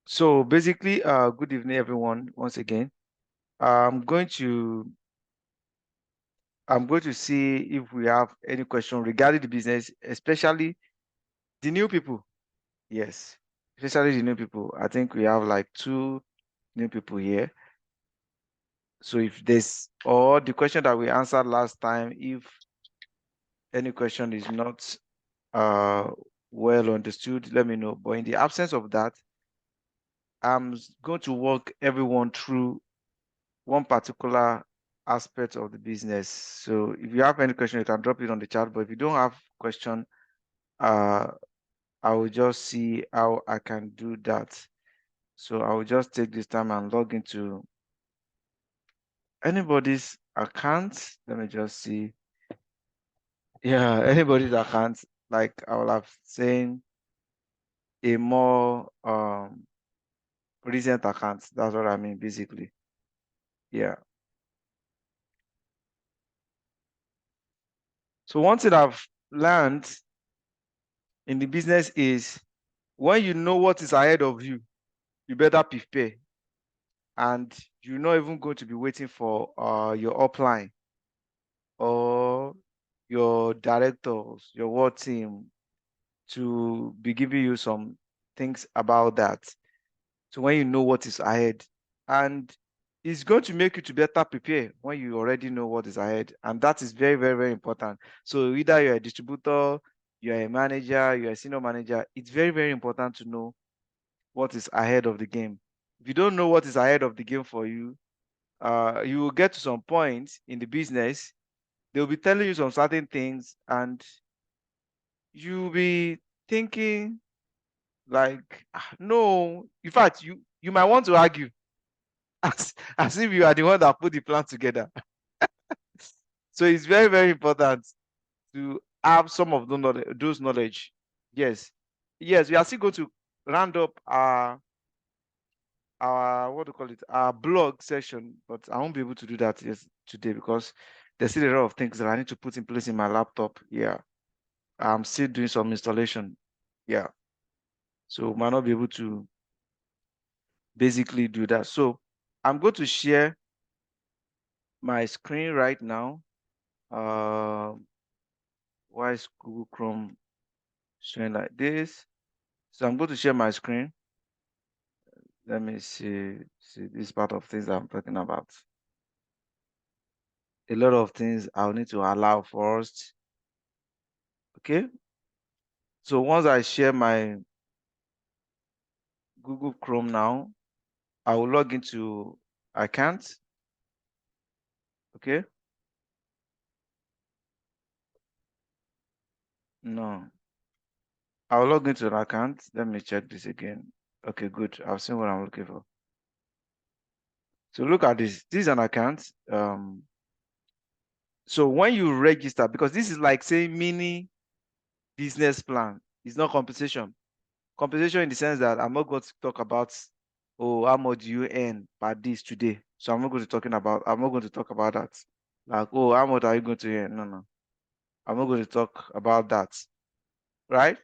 So basically, good evening, everyone. Once again, I'm going to I'm going to see if we have any question regarding the business, especially the new people. Yes, especially the new people. I think we have like two new people here. So if there's or the question that we answered last time, if any question is not uh well understood, let me know. But in the absence of that, I'm going to walk everyone through one particular aspect of the business. So if you have any question, you can drop it on the chat. But if you don't have question, uh, I will just see how I can do that. So I will just take this time and log into anybody's account. Let me just see. Yeah, anybody's account. Like I will have saying a more recent account. That's what I mean, basically. Yeah. So one thing I've learned in the business is when you know what is ahead of you, you better prepare. And you're not even going to be waiting for your upline or your directors, your work team to be giving you some things about that. So when you know what is ahead, and it's going to make you to better prepare when you already know what is ahead. And that is very, very, very important. So either you're a distributor, you're a manager, you're a senior manager, it's very, very important to know what is ahead of the game. If you don't know what is ahead of the game for you, you will get to some point in the business, they'll be telling you some certain things, and you'll be thinking like, "Ah, no." In fact, you might want to argue as if you are the one that put the plan together. So it's very, very important to have some of those knowledge. Yes, yes, we are still going to round up our what do you call it, our blog session, but I won't be able to do that today because there's still a lot of things that I need to put in place in my laptop. Yeah, I'm still doing some installation. Yeah, so might not be able to basically do that. So I'm going to share my screen right now. Why is Google Chrome showing like this? So I'm going to share my screen. Let me see this part of things I'm talking about. A lot of things I'll need to allow first. Okay. So once I share my Google Chrome now, I will log into account. Okay. No, I'll log into an account. Let me check this again. Okay, good. I've seen what I'm looking for. So look at this. This is an account. So when you register, because this is like saying mini business plan, it's not compensation. Compensation in the sense that I'm not going to talk about, oh, how much do you earn per this today. So I'm not going to talk about that. Like, oh, how much are you going to earn? No, no. I'm not going to talk about that, right?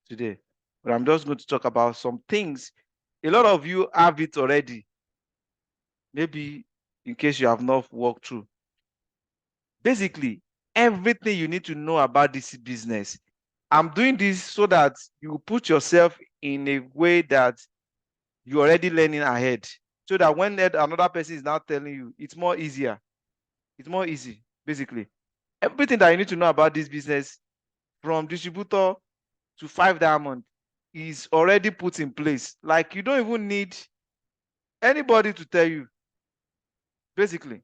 Today. But I'm just going to talk about some things. A lot of you have it already. Maybe in case you have not walked through. Basically, everything you need to know about this business. I'm doing this so that you put yourself in a way that you're already learning ahead. So that when another person is now telling you, it's more easier. It's more easy, basically. Everything that you need to know about this business, from distributor to 5 diamond, is already put in place. Like you don't even need anybody to tell you, basically.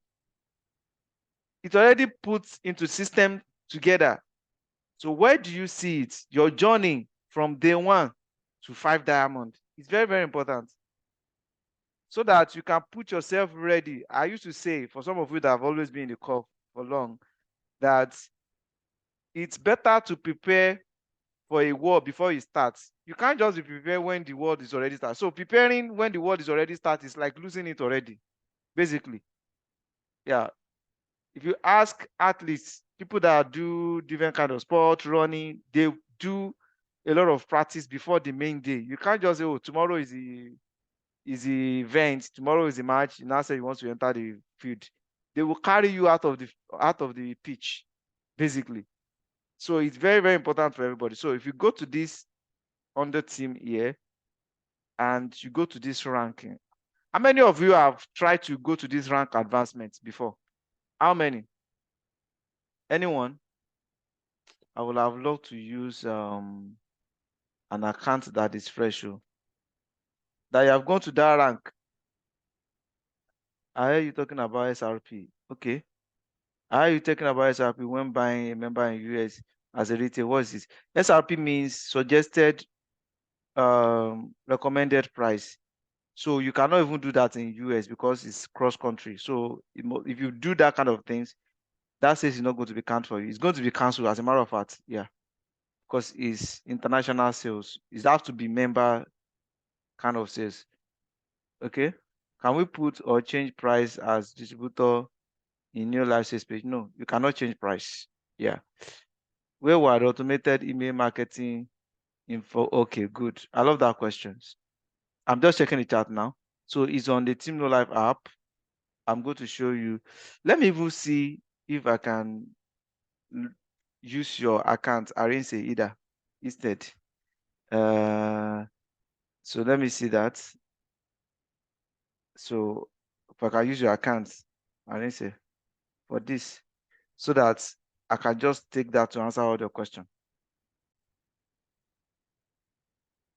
It's already put into system together. So where do you see it? Your journey from day one to 5 diamond is very, very important so that you can put yourself ready. I used to say, for some of you that have always been in the call for long, that it's better to prepare for a war before it starts. You can't just be prepared when the war is already started. So preparing when the war is already started is like losing it already, basically. Yeah. If you ask athletes, people that do different kind of sport, running, they do a lot of practice before the main day. You can't just say, oh, tomorrow is the is the event, tomorrow is the match, you now say you want to enter the field, they will carry you out of the pitch, basically. So it's very, very important for everybody. So if you go to this under team here and you go to this ranking, how many of you have tried to go to this rank advancement before? How many? Anyone? I would have loved to use an account that is fresh. That you have gone to that rank. I hear you talking about SRP. Okay. I hear you talking about SRP when buying a member in US as a retail. What is this? SRP means suggested recommended price. So you cannot even do that in US because it's cross country. So if you do that kind of things, that says it's not going to be counted for you. It's going to be cancelled as a matter of fact. Yeah. Because it's international sales. It has to be member kind of sales. Okay. Can we put or change price as distributor in NeoLife sales page? No, you cannot change price. Yeah. Where were the automated email marketing info? Okay, good. I love that questions. I'm just checking the chat now. So it's on the Team NeoLife app. I'm going to show you. Let me even see if I can use your account, Arinse either instead. So let me see that. So if I can use your account, Arinse, for this, so that I can just take that to answer all your questions.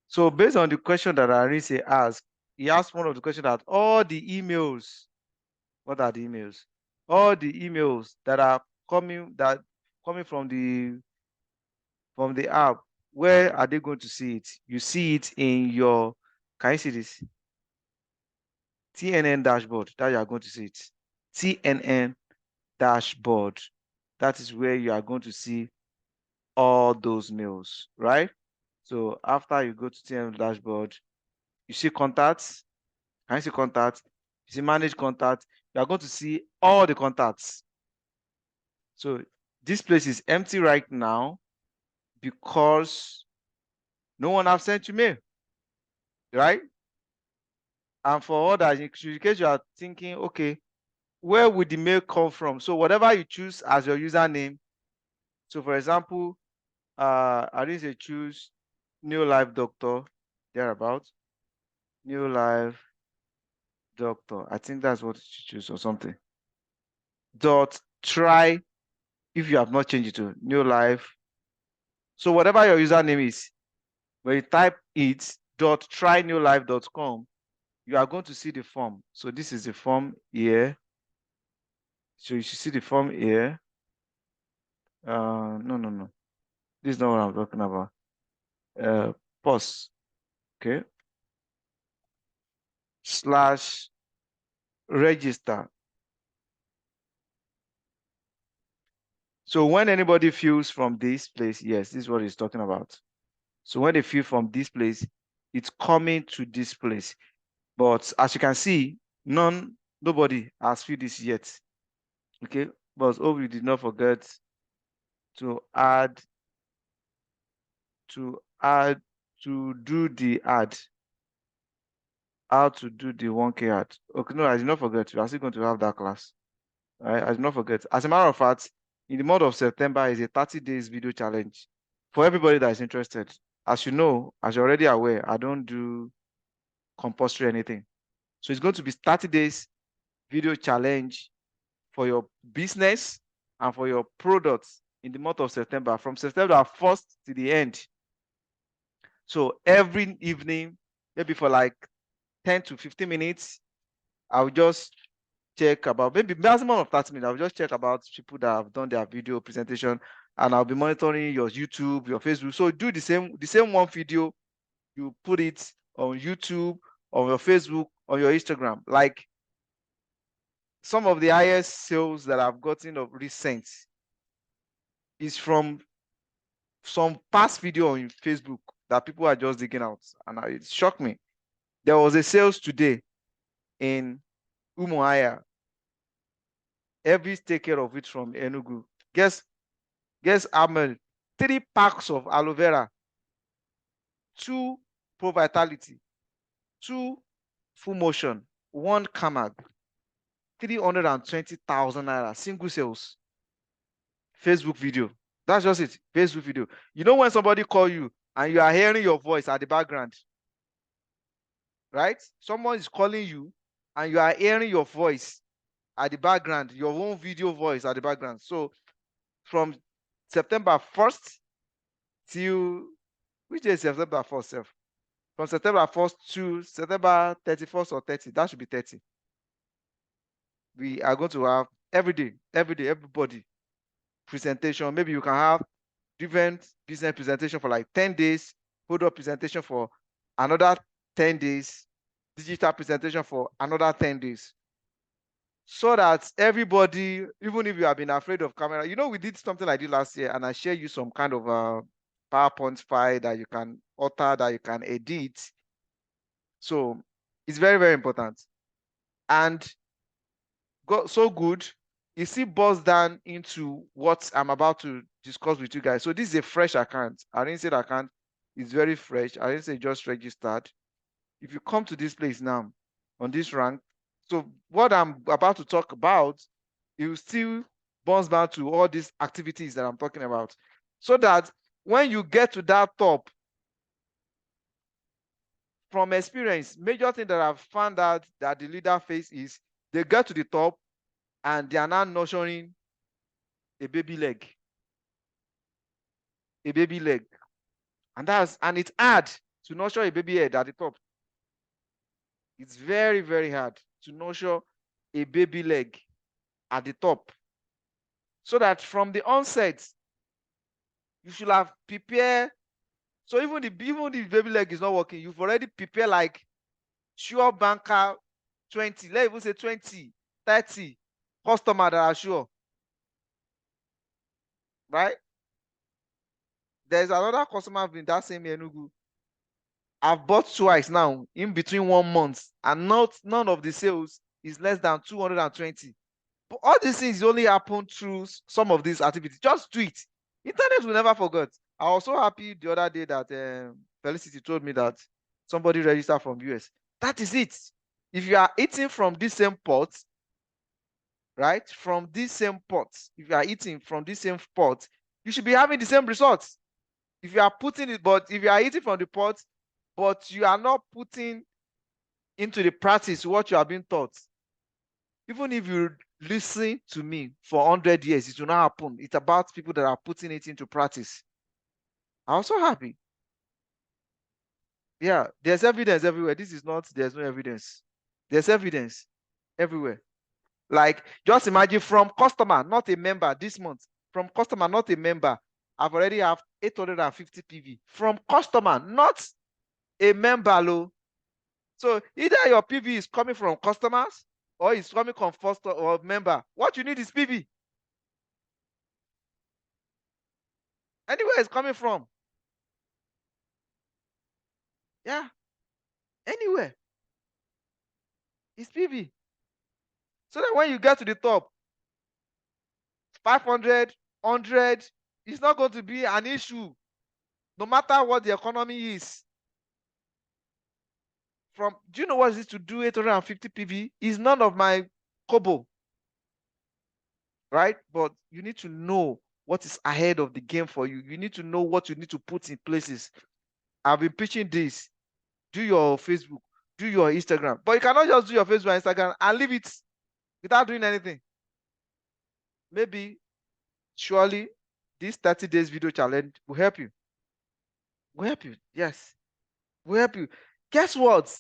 So based on the question that Arinse asked, he asked one of the questions that all the emails, what are the emails? All the emails that are coming from the app, where are they going to see it? You see it in your, can you see this? TNN dashboard, that you are going to see it. TNN dashboard, that is where you are going to see all those mails, right? So after you go to TNN dashboard, you see contacts. Can you see contacts? You see manage contacts. You are going to see all the contacts. So this place is empty right now because no one have sent you mail, right? And for others, in case you are thinking, okay, where would the mail come from? So whatever you choose as your username. So for example, I didn't say choose NeoLife Doctor, thereabout. NeoLife Doctor. I think that's what you choose or something. Dot try, if you have not changed it to NeoLife. So whatever your username is, when you type it .trynewlife.com, you are going to see the form. So this is the form here. So you should see the form here. No. This is not what I'm talking about. Pause. Okay. Slash register. So when anybody fills from this place, yes, this is what he's talking about. So when they fill from this place, it's coming to this place. But as you can see, nobody has filled this yet. Okay, but hope you did not forget to add to do the ad. How to do the 1K ad. Okay, no, I did not forget. We are still going to have that class. Right? I did not forget. As a matter of fact, in the month of September is a 30 days video challenge for everybody that is interested. As you know, as you're already aware, I don't do compulsory anything. So it's going to be 30 days video challenge for your business and for your products in the month of September, from September 1st to the end. So every evening, maybe for like 10 to 15 minutes, I'll just check about, maybe maximum of 30 minutes. I'll just check about people that have done their video presentation, and I'll be monitoring your YouTube, your Facebook. So do the same one video, you put it on YouTube, on your Facebook, on your Instagram. Like some of the highest sales that I've gotten of recent is from some past video on Facebook that people are just digging out, and it shocked me. There was a sales today in Umuahia. Every take care of it from Enugu. Guess how many? 3 packs of aloe vera, 2 Pro Vitality, 2 full motion, one camera, 320,000 naira, single sales. Facebook video. That's just it. Facebook video. You know when somebody call you and you are hearing your voice at the background, right? Someone is calling you and you are hearing your voice at the background, your own video voice at the background. So from September 1st till, which day is September 1st? From September 1st to September 31st or 30, that should be 30. We are going to have every day, everybody presentation. Maybe you can have different business presentation for like 10 days, hold up presentation for another 10 days, digital presentation for another 10 days. So that everybody, even if you have been afraid of camera, you know, we did something like this last year and I share you some kind of PowerPoint file that you can alter, that you can edit. So it's very, very important. And got so good, it still boils down into what I'm about to discuss with you guys. So this is a fresh account. I didn't say the account is very fresh. I didn't say just registered. If you come to this place now on this rank, so what I'm about to talk about, it will still bounce back to all these activities that I'm talking about. So that when you get to that top, from experience, major thing that I've found out that the leader face is they get to the top and they are now nurturing a baby leg. A baby leg. And it's hard to nurture a baby head at the top. It's very, very hard to nurture a baby leg at the top. So that from the onset, you should have prepared. So even the baby leg is not working, you've already prepared like sure banker 20, let's even say 20, 30 customers that are sure. Right? There's another customer in that same Enugu. I've bought twice now in between 1 month, and none of the sales is less than 220. But all these things only happen through some of these activities. Just do it. Internet will never forget. I was so happy the other day that Felicity told me that somebody registered from US. That is it. If you are eating from this same pot, right? From this same pot, if you are eating from this same pot, you should be having the same results. If you are putting it, but if you are eating from the pot, but you are not putting into the practice what you have been taught, even if you listen to me for 100 years, it will not happen. It's about people that are putting it into practice. I'm so happy. Yeah, there's evidence everywhere. This is not, there's no evidence. There's evidence everywhere. Like, just imagine from customer, not a member this month, from customer, not a member, I've already have 850 PV. From customer, not a member, low. So either your PV is coming from customers or it's coming from first or member. What you need is PV. Anywhere it's coming from. Yeah. Anywhere. It's PV. So that when you get to the top, 500, 100, it's not going to be an issue. No matter what the economy is. Do you know what it is to do 850 PV? It's none of my kobo. Right? But you need to know what is ahead of the game for you. You need to know what you need to put in places. I've been preaching this. Do your Facebook, do your Instagram. But you cannot just do your Facebook and Instagram and leave it without doing anything. Maybe, surely, this 30 days video challenge will help you. Will help you. Yes. Will help you. Guess what?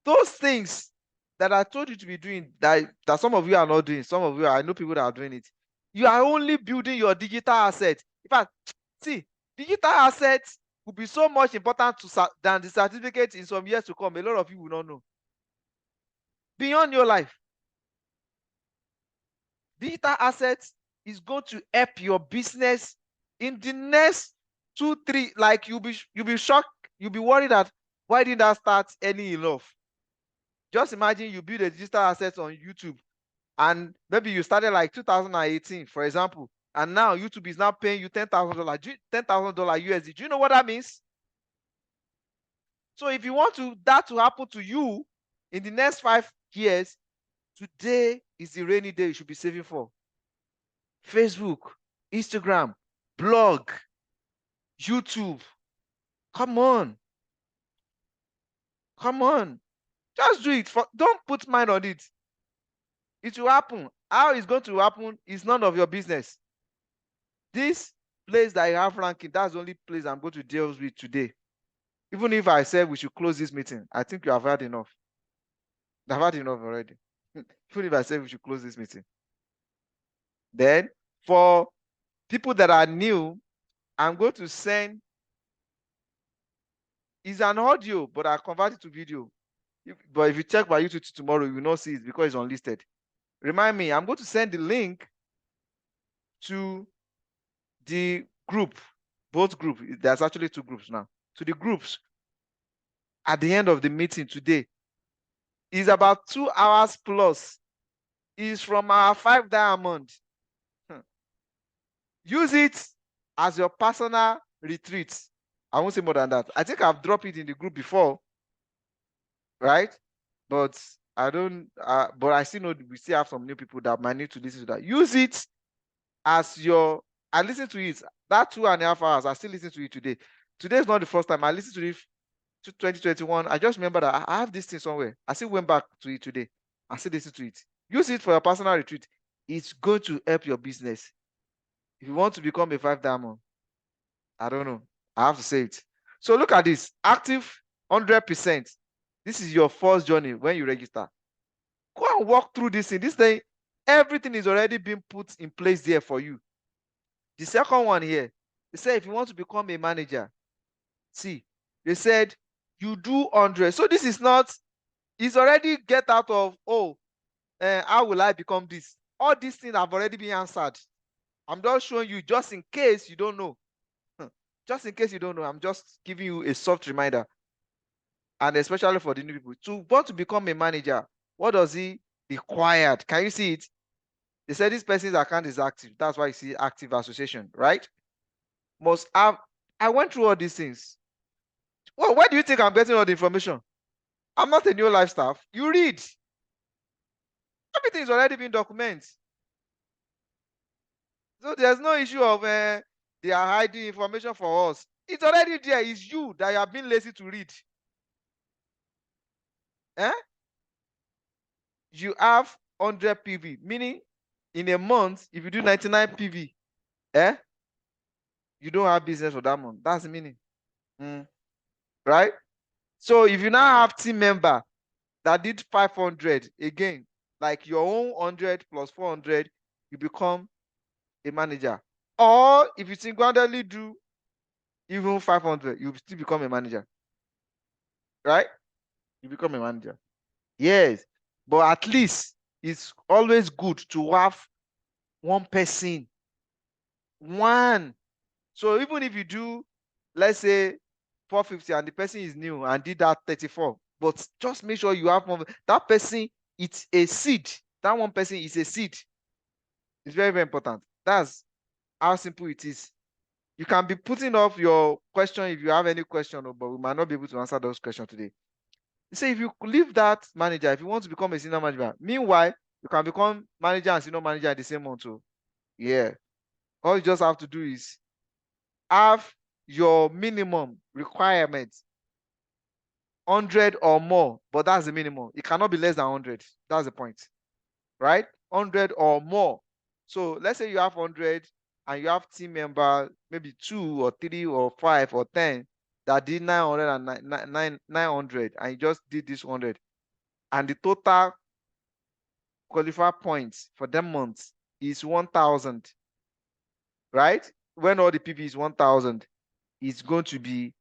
Those things that I told you to be doing, that some of you are not doing, some of you, I know people that are doing it. You are only building your digital asset. In fact, see, digital assets will be so much important than the certificate in some years to come. A lot of you will not know. Beyond your life, digital assets is going to help your business in the next 2, 3. Like you'll be shocked, you'll be worried that why didn't I start early enough? Just imagine you build a digital asset on YouTube, and maybe you started like 2018, for example, and now YouTube is now paying you $10,000, $10,000 USD. Do you know what that means? So if you want that to happen to you, In the next 5 years, today is the rainy day you should be saving for. Facebook, Instagram, blog, YouTube. Come on. Come on. Just do it. Don't put mind on it. It will happen. How it's going to happen is none of your business. This place that you have ranking, that's the only place I'm going to deal with today. Even if I said we should close this meeting, I think you have had enough. I've had enough already. Even if I said we should close this meeting. Then, for people that are new, I'm going to send, it's an audio, but I convert it to video. But if you check my YouTube tomorrow, you will not see it because it's unlisted. Remind me, I'm going to send the link to the group, both groups. There's actually 2 groups now. To the groups at the end of the meeting today. Is about 2 hours plus. Is from our 5 diamond. Use it as your personal retreat. I won't say more than that. I think I've dropped it in the group before, right? But I don't. But I still know we still have some new people that might need to listen to that. Use it as your. I listen to it. That 2.5 hours. I still listen to it today. Today is not the first time I listened to it. To 2021. I just remember that I have this thing somewhere. I still went back to it today. I still listen to it. Use it for your personal retreat. It's going to help your business. If you want to become a 5 diamond, I don't know. I have to say it. So look at this. Active 100%. This is your first journey when you register. Go and walk through this thing. This thing, everything is already being put in place there for you. The second one here, they say if you want to become a manager, see, they said you do 100. So this is not, it's already get out of, how will I become this? All these things have already been answered. I'm just showing you just in case you don't know. Just in case you don't know, I'm just giving you a soft reminder. And especially for the new people. To want to become a manager, what does he require? Can you see it? They said this person's account is active. That's why you see active association, right? Must have. I went through all these things. Well, where do you think I'm getting all the information? I'm not a NeoLife staff. You read. Everything is already been documented. So there's no issue of they are hiding information for us. It's already there. It's you that you have been lazy to read. You have 100 PV, meaning in a month, if you do 99 PV, you don't have business for that month. That's the meaning. Right? So if you now have team member that did 500 again, like your own 100 plus 400, you become a manager. Or if you single-handedly do even 500, you still become a manager. Right? You become a manager. Yes. But at least it's always good to have one person. One. So even if you do, let's say 450 and the person is new and did that 34, but just make sure you have one. That person, it's a seed. That one person is a seed. It's very, very important. That's how simple it is. You can be putting off your question if you have any question, but we might not be able to answer those questions today. You say if you leave that manager, if you want to become a senior manager, meanwhile, you can become manager and senior manager in the same month too. Yeah. All you just have to do is have your minimum requirement 100 or more, but that's the minimum. It cannot be less than 100. That's the point, right? 100 or more. So let's say you have 100 and you have team member, maybe 2 or 3 or 5 or 10 that did 900 and 900 and you just did this 100. And the total qualified points for them months is 1,000, right? When all the PV is 1,000, it's going to be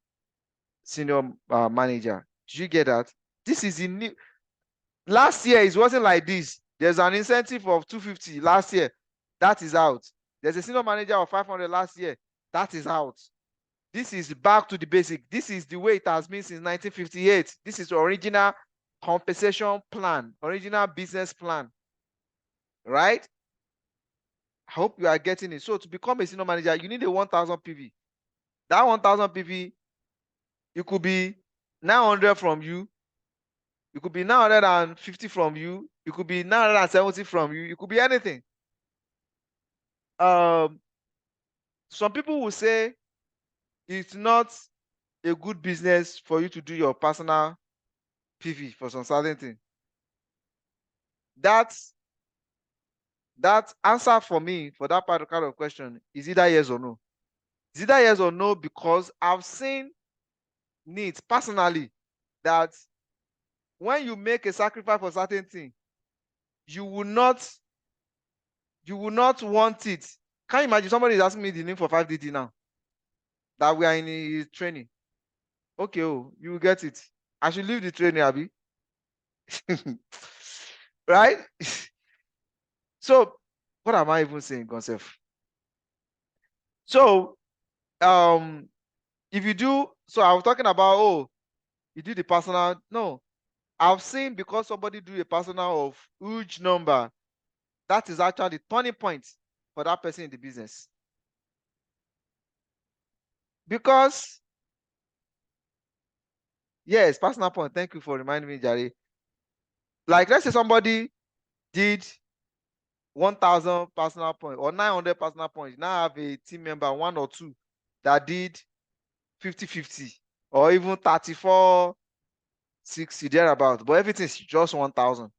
senior manager. Did you get that? This is in new. Last year it wasn't like this. There's an incentive of 250 last year. That is out. There's a senior manager of 500 last year. That is out. This is back to the basic. This is the way it has been since 1958. This is the original compensation plan, original business plan, right? I hope you are getting it. So to become a senior manager, you need a 1,000 PV. That 1,000 PV, it could be 900 from you. It could be 950 from you. It could be 970 from you. It could be anything. Some people will say it's not a good business for you to do your personal PV for some certain thing. That answer for me for that part kind of question is either yes or no. It's either yes or no because I've seen needs personally that when you make a sacrifice for certain thing, you will not want it. Can you imagine somebody is asking me the name for 5DD now that we are in a training? Okay, oh, you will get it. I should leave the training, Abby. Right? So, what am I even saying, Gonself? So, if you do, so I was talking about, oh, you do the personal. No, I've seen because somebody do a personal of huge number, that is actually the turning point for that person in the business. Because, yes, personal point. Thank you for reminding me, Jerry. Like, let's say somebody did 1,000 personal points or 900 personal points. Now have a team member, one or two, that did 50-50 or even 34-60 thereabout, but everything's just 1,000.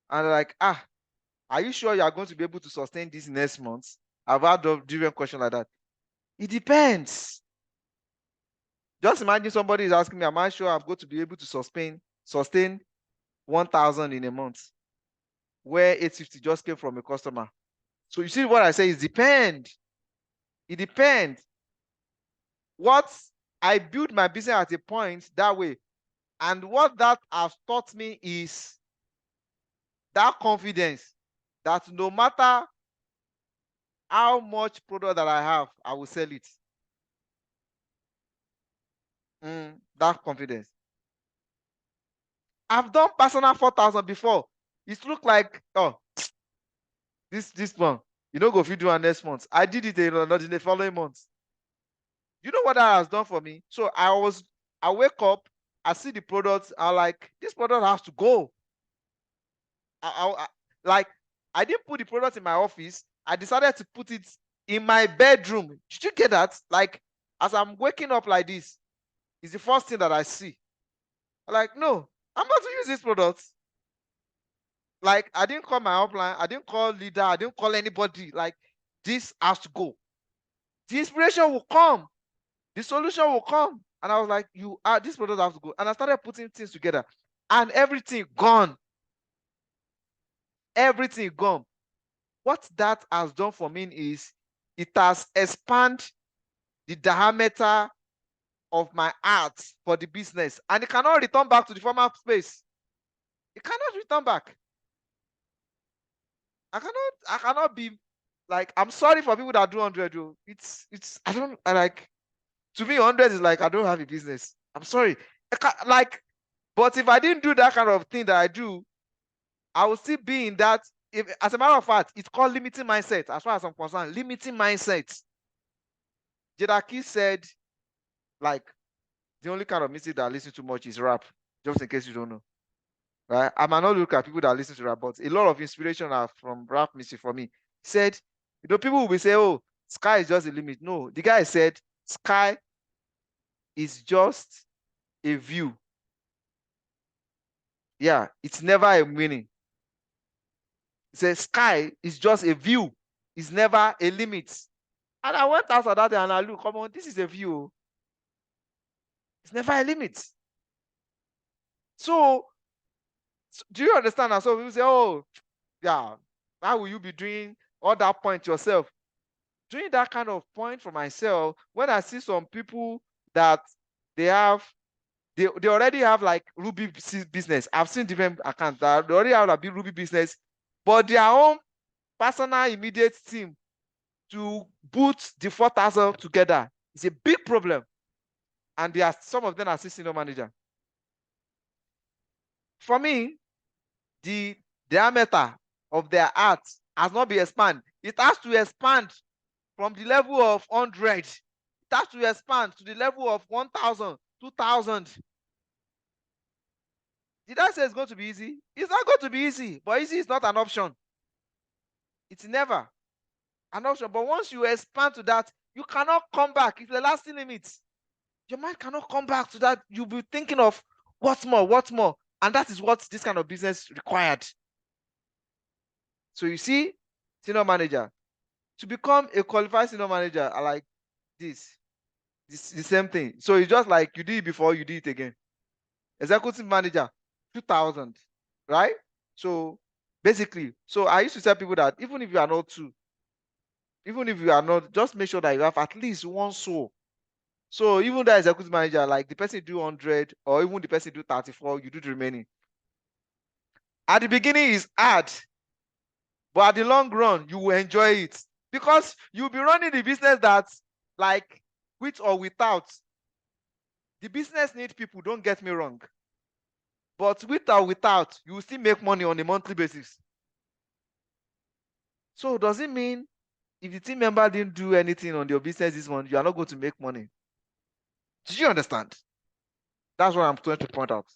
And like, are you sure you are going to be able to sustain this next month? I've had a different question like that. It depends. Just imagine somebody is asking me, am I sure I'm going to be able to sustain 1,000 in a month, where 850 just came from a customer? So you see what I say is depend. It depends. What I build my business at a point that way, and what that has taught me is that confidence that no matter how much product that I have, I will sell it. That confidence. I've done personal 4,000 before. It looked like, oh, this one, you know, go if you do an next month. I did it not in the following month. You know what that has done for me? So I wake up, I see the products, I'm like, this product has to go. Like, I didn't put the product in my office. I decided to put it in my bedroom. Did you get that? Like, as I'm waking up like this, it's the first thing that I see. I'm like, no, I'm not to use this product. Like, I didn't call my upline, I didn't call leader, I didn't call anybody. Like, this has to go. The inspiration will come, the solution will come. And I was like, this product has to go. And I started putting things together, and everything gone. Everything gone. What that has done for me is it has expanded the diameter of my art for the business, and it cannot return back to the former space. It cannot return back. I cannot be like, I'm sorry for people that do 100. I don't, like, to me 100 is like, I don't have a business. I'm sorry. Like, but if I didn't do that kind of thing that I do, I will still be in that. As a matter of fact, it's called limiting mindset. As far as I'm concerned, limiting mindset. Jedaki said, like, the only kind of music that I listen to much is rap. Just in case you don't know, right? I might not look at people that listen to rap, but a lot of inspiration are from rap music for me. He said, people will say, oh, sky is just a limit. No, the guy said, sky is just a view. Yeah, it's never a meaning. He said, sky is just a view. It's never a limit. And I went out of that day and I look, come on, this is a view. It's never a limit. So do you understand? And so people say, oh, yeah, how will you be doing all that point yourself? Doing that kind of point for myself, when I see some people that they already have like Ruby business. I've seen different accounts that they already have a big Ruby business, but their own personal immediate team to put the 4,000 together is a big problem. And some of them are senior manager. For me, the diameter of their art has not been expanded. It has to expand from the level of 100. It has to expand to the level of 1,000, 2,000. Did I say it's going to be easy? It's not going to be easy, but easy is not an option. It's never an option. But once you expand to that, you cannot come back. It's the lasting limit. Your mind cannot come back to that. You'll be thinking of what's more, what's more. And that is what this kind of business required. So you see, senior manager, to become a qualified senior manager, I like this. The same thing. So it's just like you did it before, you did it again. Executive manager, 2,000, right? So basically, so I used to tell people that even if you are not two, even if you are not, just make sure that you have at least one soul. So even the executive manager, like the person do 100 or even the person do 34, you do the remaining. At the beginning is hard, but at the long run, you will enjoy it because you'll be running the business that, like, with or without, the business needs people, don't get me wrong. But with or without, you will still make money on a monthly basis. So does it mean if the team member didn't do anything on your business this month, you are not going to make money? Did you understand? That's what I'm trying to point out.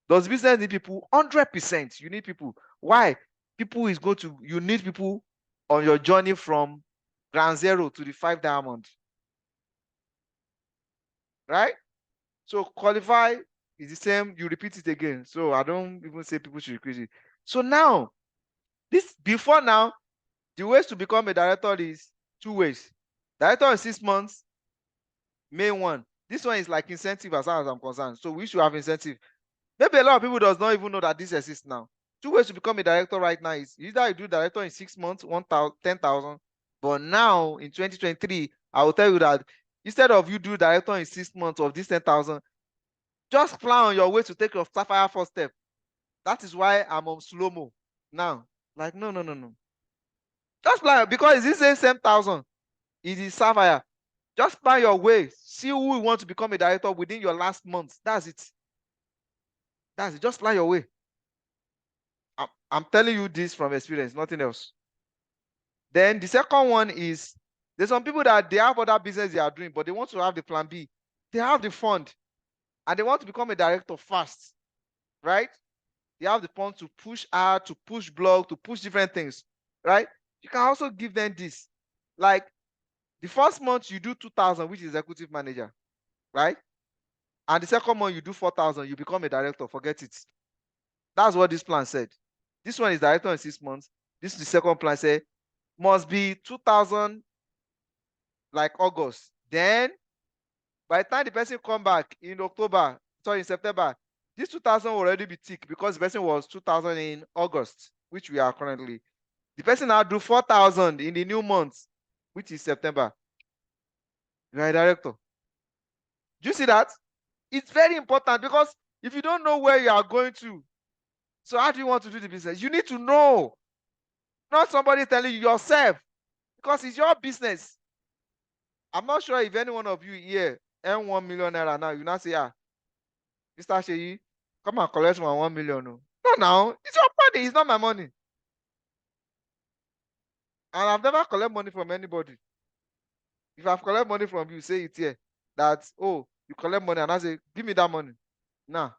Does business need people? 100%. You need people. Why? You need people on your journey from ground zero to the 5 diamond. Right? So qualify is the same. You repeat it again. So I don't even say people should repeat it. So now, before now, the ways to become a director is 2 ways. Director in 6 months, main one. This one is like incentive as far as I'm concerned. So we should have incentive. Maybe a lot of people does not even know that this exists now. 2 ways to become a director right now is either you do director in 6 months, 10,000. But now in 2023, I will tell you that instead of you do director in 6 months of this 10,000, just plan on your way to take your sapphire first step. That is why I'm on slow-mo now. Like, no. Just plan because it's the same 1,000. It is sapphire. Just plan your way. See who you want to become a director within your last month. That's it. That's it. Just plan your way. I'm telling you this from experience, nothing else. Then the second one is there's some people that they have other business they are doing, but they want to have the plan B. They have the fund and they want to become a director fast, right? They have the fund to push art, to push blog, to push different things, right? You can also give them this. Like the first month you do 2,000, which is executive manager, right? And the second month you do 4,000, you become a director. Forget it. That's what this plan said. This one is director in 6 months. This is the second plan said must be 2,000 like August. Then by the time the person come back in September, this 2,000 will already be tick because the person was 2,000 in August, which we are currently. The person now do 4,000 in the new month, which is September. You are a director. Do you see that? It's very important because if you don't know where you are going to, so how do you want to do the business? You need to know, not somebody telling you yourself, because it's your business. I'm not sure if any one of you here earn 1 million naira now. You now say, Mr. Seyi, come and collect my 1 million. No, now it's your money, it's not my money. And I've never collect money from anybody. If I've collect money from you, say it here. That, oh, you collect money, and I say, give me that money. Nah,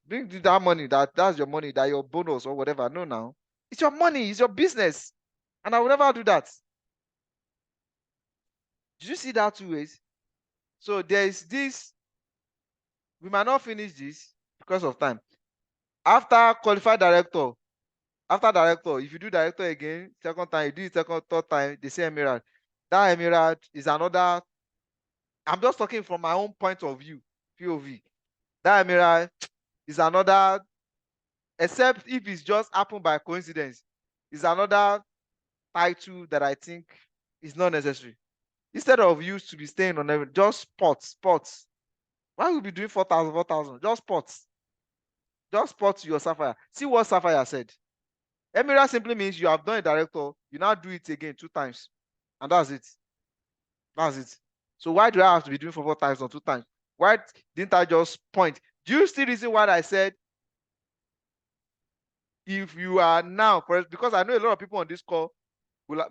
bring that money, that's your money, that your bonus or whatever. No, now. It's your money, it's your business. And I will never do that. Did you see that 2 ways? So there is this, we might not finish this because of time. After qualified director, if you do director again, second time, you do it second, third time, they say emirate. That emirate is another, I'm just talking from my own point of view, POV. That emirate is another, except if it's just happened by coincidence, is another title that I think is not necessary. Instead of you to be staying on every, just sports. Why would we be doing 4,000? Just sports. Just sports your sapphire. See what sapphire said. Emirate simply means you have done a director, you now do it again 2 times. And that's it. That's it. So why do I have to be doing 4 times or 2 times? Why didn't I just point? Do you still reason what I said? If you are now, because I know a lot of people on this call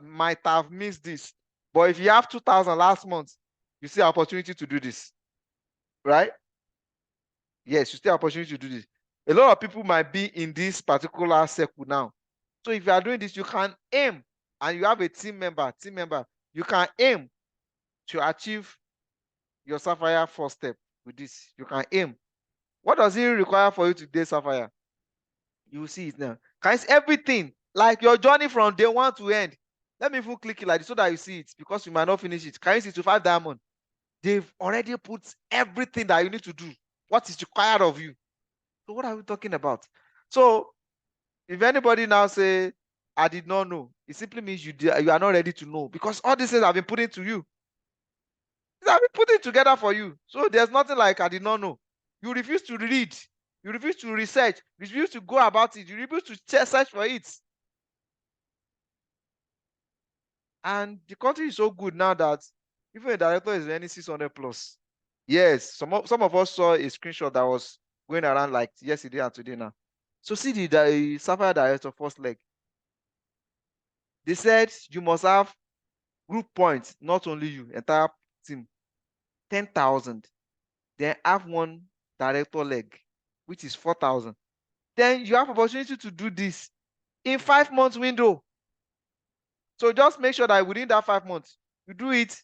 might have missed this. But if you have 2,000 last month, you see opportunity to do this. Right? Yes, you still have opportunity to do this. A lot of people might be in this particular circle now. So if you are doing this, you can aim, and you have a team member, you can aim to achieve your Sapphire first step with this. You can aim. What does it require for you to date Sapphire? You will see it now. Guys, everything, like your journey from day one to end. Let me even click it like this so that you see it, because you might not finish it. Can you see to 5 diamond? They've already put everything that you need to do, what is required of you. So what are we talking about? So if anybody now say, I did not know, it simply means you are not ready to know, because all these things have been put into you. They have been put together for you. So there's nothing like I did not know. You refuse to read. You refuse to research. You refuse to go about it. You refuse to search for it. And the country is so good now that even a director is earning 600 plus. Yes, some of us saw a screenshot that was going around like yesterday and today now. So see the Sapphire director first leg. They said you must have group points, not only you, entire team, 10,000. Then have one director leg, which is 4,000. Then you have opportunity to do this in 5 months window. So just make sure that within that 5 months, you do it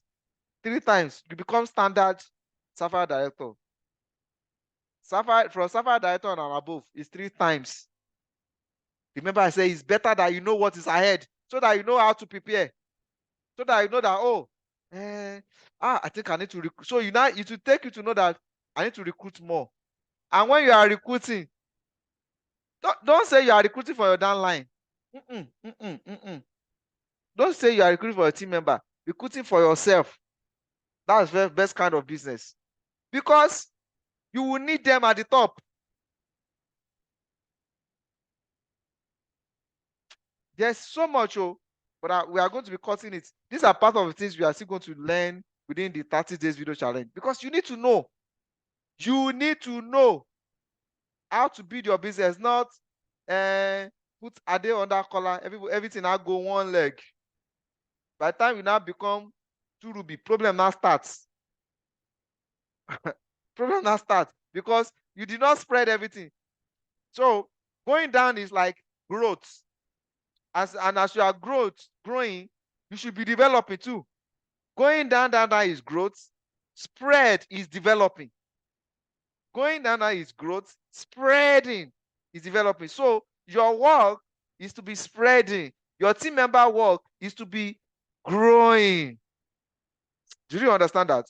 3 times. You become standard Sapphire director. From Sapphire director and above is 3 times. Remember, I say it's better that you know what is ahead, so that you know how to prepare, so that you know that, oh, I think I need to recruit. So it will take you to know that I need to recruit more. And when you are recruiting, don't say you are recruiting for your downline. Don't say you are recruiting for a team member. Recruiting for yourself. That's the best kind of business, because you will need them at the top. There's so much, but we are going to be cutting it. These are part of the things we are still going to learn within the 30 days video challenge, because you need to know. You need to know how to build your business, not put Ade under collar, everything now go one leg. By the time you now become 2 ruby, problem now starts. Problem now starts because you did not spread everything. So going down is like growth. As you are growing, you should be developing too. Going down is growth. Spread is developing. Going down is growth. Spreading is developing. So your work is to be spreading. Your team member work is to be growing. Do you understand that?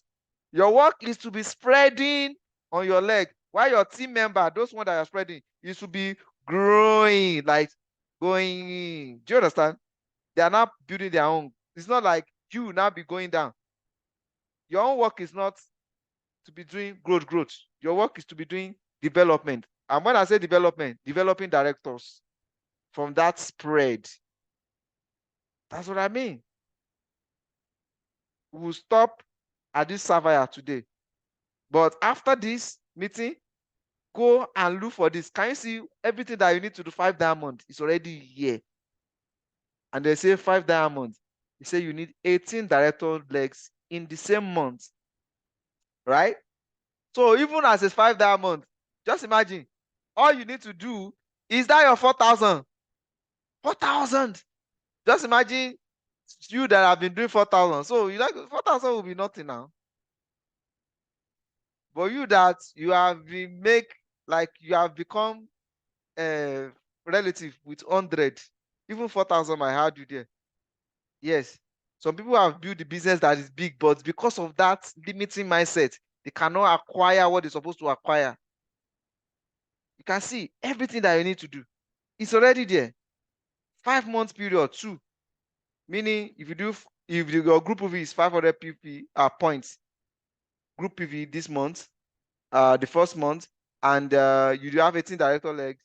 Your work is to be spreading on your leg, while your team member, those ones that are spreading, is to be growing, like going. Do you understand? They are not building their own. It's not like you now be going down. Your own work is not to be doing growth. Your work is to be doing development. And when I say development, developing directors from that spread. That's what I mean. We will stop at this Sapphire today. But after this meeting, go and look for this. Can you see everything that you need to do? 5 diamonds is already here. And they say 5 diamonds. They say you need 18 director legs in the same month. Right? So even as it's 5 diamonds, just imagine all you need to do is that your 4,000. 4,000. Just imagine you that have been doing 4,000. So you like 4,000 will be nothing now. But you that you have been you have become a relative with 100, even 4,000 might hard you there. Yes. Some people have built the business that is big, but because of that limiting mindset, they cannot acquire what they're supposed to acquire. You can see everything that you need to do. It's already there. 5 months period, 2. Meaning, if your group PV is 500 points, group PV this month, the first month, and you do have 18 director legs,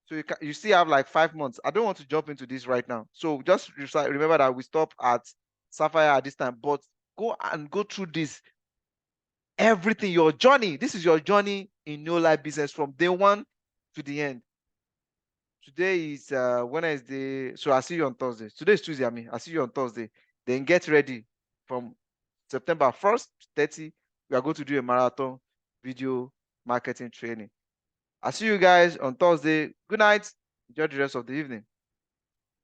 so you still have like 5 months. I don't want to jump into this right now. So just remember that we stop at Sapphire at this time, but go through this. Everything, your journey. This is your journey in NeoLife business from day 1 to the end. Today is Wednesday, so I'll see you on Thursday. Today is Tuesday, I'll see you on Thursday. Then get ready. From September 1st to 30, we are going to do a marathon video marketing training. I'll see you guys on Thursday. Good night. Enjoy the rest of the evening.